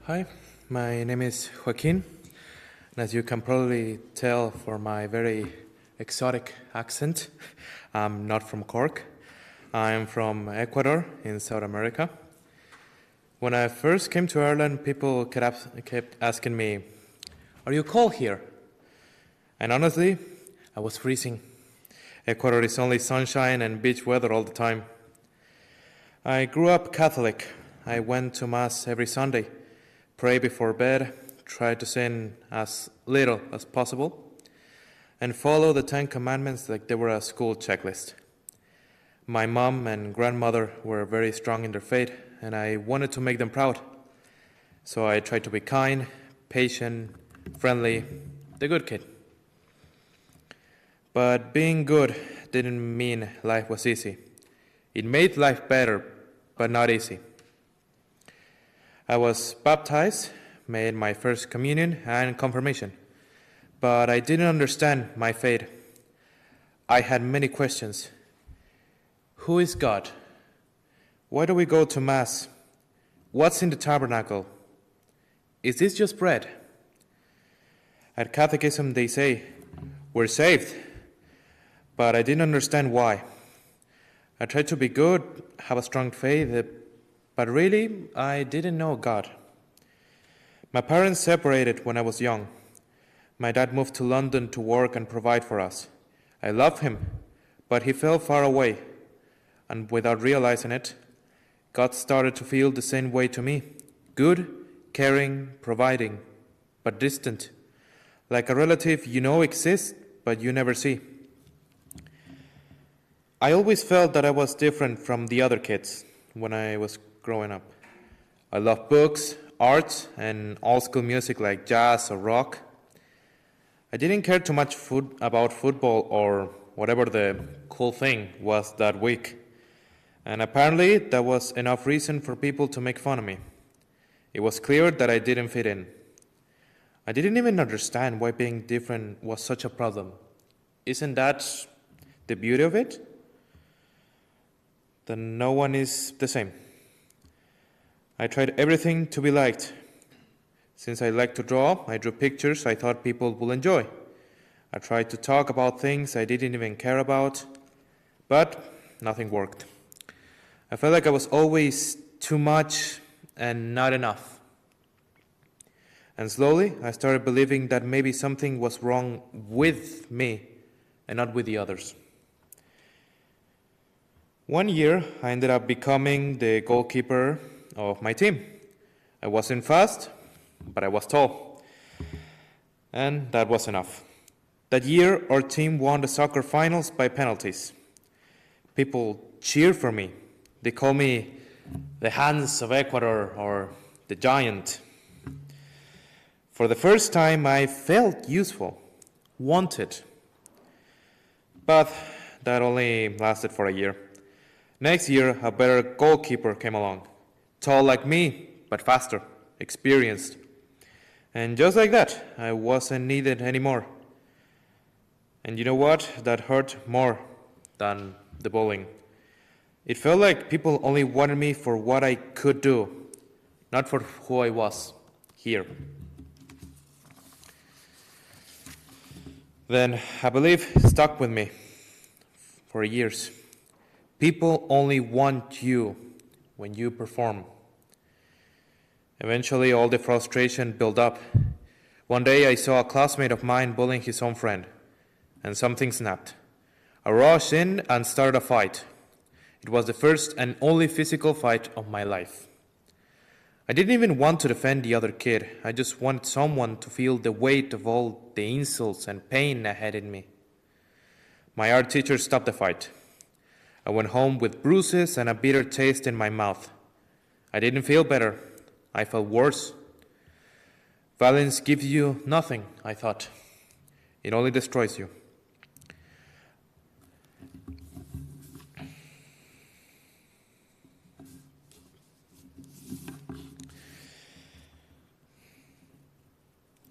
Hi, my name is Joaquin, and as you can probably tell from my very exotic accent, I'm not from Cork. I'm from Ecuador in South America. When I first came to Ireland, people kept asking me, "Are you cold here?" And honestly, I was freezing. Ecuador is only sunshine and beach weather all the time. I grew up Catholic. I went to Mass every Sunday, pray before bed, try to sin as little as possible, and follow the 10 Commandments like they were a school checklist. My mom and grandmother were very strong in their faith, and I wanted to make them proud. So I tried to be kind, patient, friendly, the good kid. But being good didn't mean life was easy. It made life better, but not easy. I was baptized, made my first communion and confirmation, but I didn't understand my faith. I had many questions. Who is God? Why do we go to Mass? What's in the tabernacle? Is this just bread? At Catechism they say, we're saved, but I didn't understand why. I tried to be good, have a strong faith, but really, I didn't know God. My parents separated when I was young. My dad moved to London to work and provide for us. I loved him, but he fell far away. And without realizing it, God started to feel the same way to me. Good, caring, providing, but distant. Like a relative you know exists, but you never see. I always felt that I was different from the other kids when I was growing up. I loved books, art, and old-school music like jazz or rock. I didn't care too much about football or whatever the cool thing was that week. And apparently, that was enough reason for people to make fun of me. It was clear that I didn't fit in. I didn't even understand why being different was such a problem. Isn't that the beauty of it? That no one is the same. I tried everything to be liked. Since I liked to draw, I drew pictures I thought people would enjoy. I tried to talk about things I didn't even care about, but nothing worked. I felt like I was always too much and not enough. And slowly, I started believing that maybe something was wrong with me and not with the others. One year, I ended up becoming the goalkeeper of my team. I wasn't fast, but I was tall. And that was enough. That year, our team won the soccer finals by penalties. People cheered for me. They call me the Hans of Ecuador or the Giant. For the first time, I felt useful, wanted. But that only lasted for a year. Next year, a better goalkeeper came along. Tall like me, but faster, experienced. And just like that, I wasn't needed anymore. And you know what? That hurt more than the bullying. It felt like people only wanted me for what I could do, not for who I was here. Then I believe it stuck with me for years. People only want you when you perform. Eventually, all the frustration built up. One day, I saw a classmate of mine bullying his own friend, and something snapped. I rushed in and started a fight. It was the first and only physical fight of my life. I didn't even want to defend the other kid. I just wanted someone to feel the weight of all the insults and pain I had in me. My art teacher stopped the fight. I went home with bruises and a bitter taste in my mouth. I didn't feel better. I felt worse. Violence gives you nothing, I thought. It only destroys you.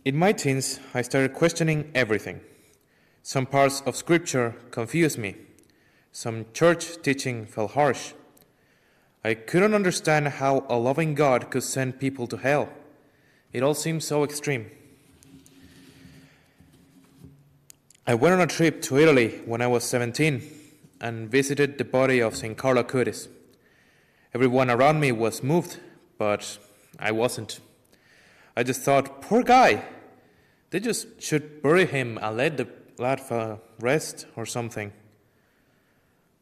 In my teens, I started questioning everything. Some parts of Scripture confused me. Some church teaching felt harsh. I couldn't understand how a loving God could send people to hell. It all seemed so extreme. I went on a trip to Italy when I was 17 and visited the body of St. Carlo Acutis. Everyone around me was moved, but I wasn't. I just thought, poor guy, they just should bury him and let the lad rest or something.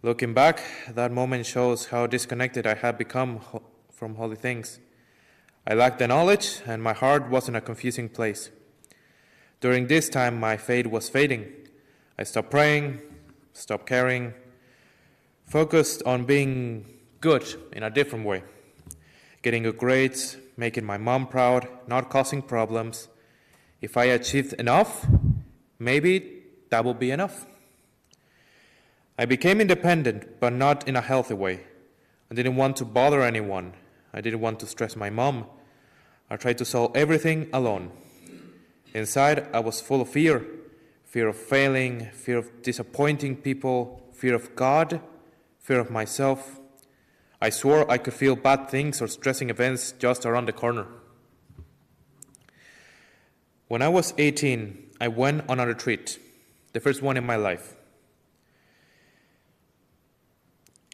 Looking back, that moment shows how disconnected I had become from holy things. I lacked the knowledge, and my heart was in a confusing place. During this time, my faith was fading. I stopped praying, stopped caring, focused on being good in a different way. Getting good grades, making my mom proud, not causing problems. If I achieved enough, maybe that would be enough. I became independent, but not in a healthy way. I didn't want to bother anyone. I didn't want to stress my mom. I tried to solve everything alone. Inside, I was full of fear. Fear of failing, fear of disappointing people, fear of God, fear of myself. I swore I could feel bad things or stressing events just around the corner. When I was 18, I went on a retreat, the first one in my life.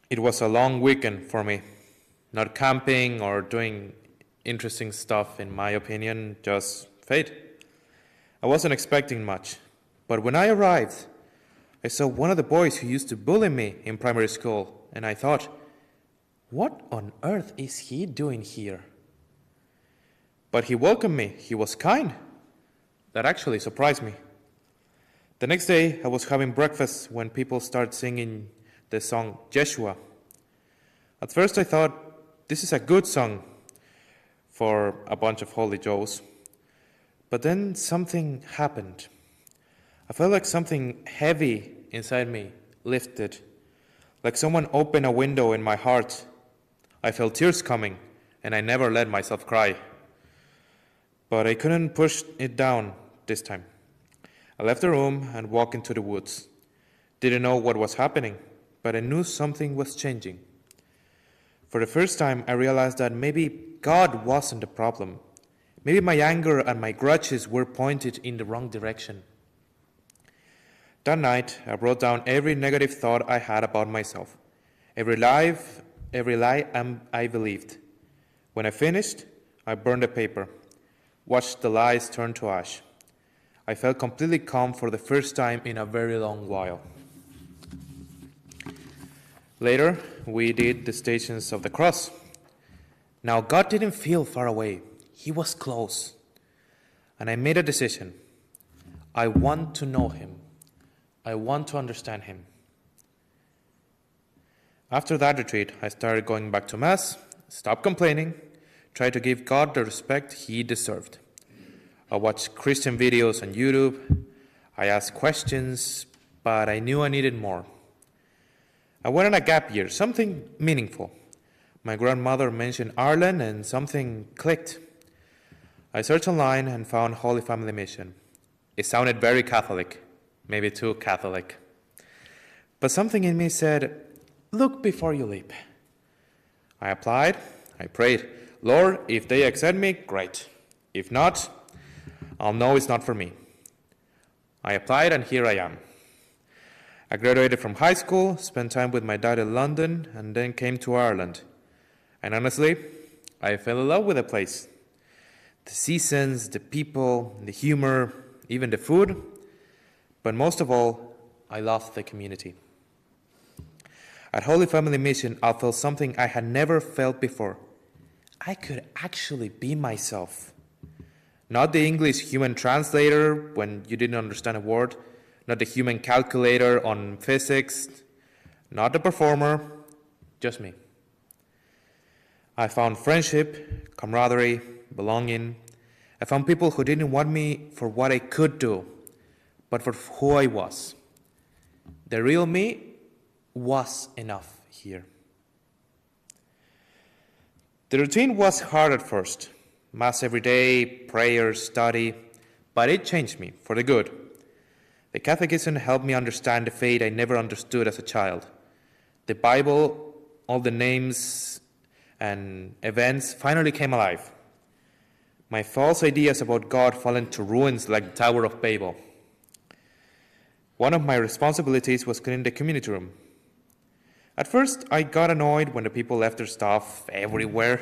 It was a long weekend for me. Not camping or doing interesting stuff, in my opinion, just faith. I wasn't expecting much, but when I arrived, I saw one of the boys who used to bully me in primary school, and I thought, what on earth is he doing here? But he welcomed me. He was kind. That actually surprised me. The next day, I was having breakfast when people started singing the song Yeshua. At first I thought, this is a good song for a bunch of holy Joes. But then something happened. I felt like something heavy inside me lifted, like someone opened a window in my heart. I felt tears coming, and I never let myself cry. But I couldn't push it down this time. I left the room and walked into the woods. Didn't know what was happening, but I knew something was changing. For the first time, I realized that maybe God wasn't the problem. Maybe my anger and my grudges were pointed in the wrong direction. That night, I wrote down every negative thought I had about myself, every lie I believed. When I finished, I burned the paper, watched the lies turn to ash. I felt completely calm for the first time in a very long while. Later, we did the Stations of the Cross. Now, God didn't feel far away. He was close. And I made a decision. I want to know him. I want to understand him. After that retreat, I started going back to Mass, stopped complaining, tried to give God the respect he deserved. I watched Christian videos on YouTube. I asked questions, but I knew I needed more. I went on a gap year, something meaningful. My grandmother mentioned Ireland and something clicked. I searched online and found Holy Family Mission. It sounded very Catholic, maybe too Catholic. But something in me said, look before you leap. I applied, I prayed, Lord, if they accept me, great. If not, I'll know it's not for me. I applied and here I am. I graduated from high school, spent time with my dad in London, and then came to Ireland. And honestly, I fell in love with the place. The seasons, the people, the humor, even the food. But most of all, I loved the community. At Holy Family Mission, I felt something I had never felt before. I could actually be myself. Not the English human translator when you didn't understand a word, not the human calculator on physics, not the performer, just me. I found friendship, camaraderie, belonging. I found people who didn't want me for what I could do, but for who I was. The real me was enough here. The routine was hard at first. Mass every day, prayer, study, but it changed me for the good. The Catechism helped me understand the faith I never understood as a child. The Bible, all the names and events finally came alive. My false ideas about God fell into ruins like the Tower of Babel. One of my responsibilities was cleaning the community room. At first, I got annoyed when the people left their stuff everywhere.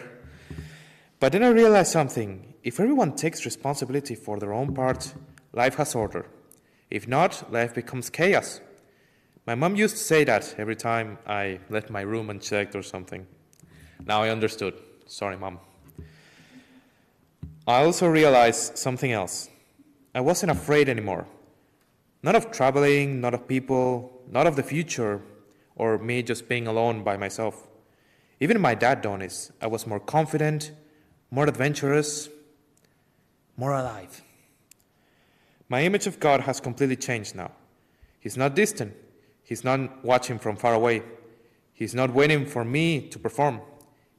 But then I realized something. If everyone takes responsibility for their own part, life has order. If not, life becomes chaos. My mom used to say that every time I left my room unchecked or something. Now I understood. Sorry, Mom. I also realized something else. I wasn't afraid anymore. Not of traveling, not of people, not of the future, or me just being alone by myself. Even my dad noticed I was more confident, more adventurous, more alive. My image of God has completely changed now. He's not distant. He's not watching from far away. He's not waiting for me to perform.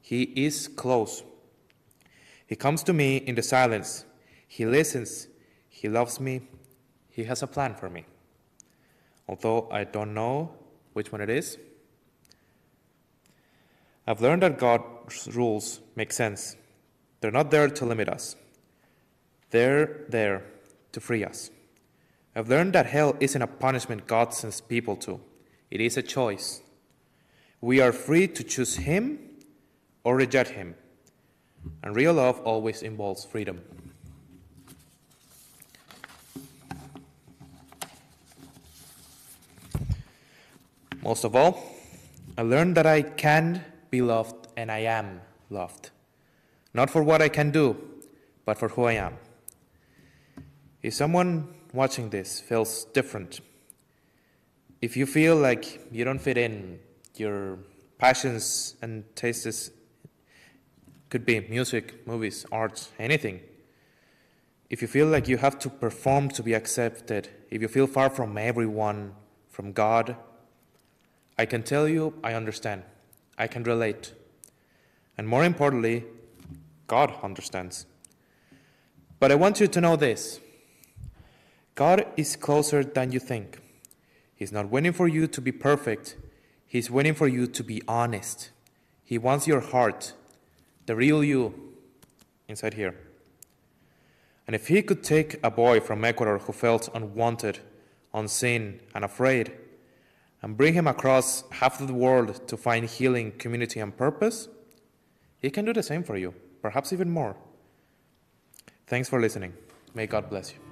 He is close. He comes to me in the silence. He listens. He loves me. He has a plan for me. Although I don't know which one it is, I've learned that God's rules make sense. They're not there to limit us. They're there to free us. I've learned that hell isn't a punishment God sends people to. It is a choice. We are free to choose Him or reject Him. And real love always involves freedom. Most of all, I learned that I can be loved and I am loved. Not for what I can do, but for who I am. If someone watching this feels different, if you feel like you don't fit in, your passions and tastes could be music, movies, arts, anything. If you feel like you have to perform to be accepted, if you feel far from everyone, from God, I can tell you I understand. I can relate. And more importantly, God understands. But I want you to know this. God is closer than you think. He's not waiting for you to be perfect. He's waiting for you to be honest. He wants your heart, the real you, inside here. And if He could take a boy from Ecuador who felt unwanted, unseen, and afraid, and bring him across half of the world to find healing, community, and purpose, He can do the same for you, perhaps even more. Thanks for listening. May God bless you.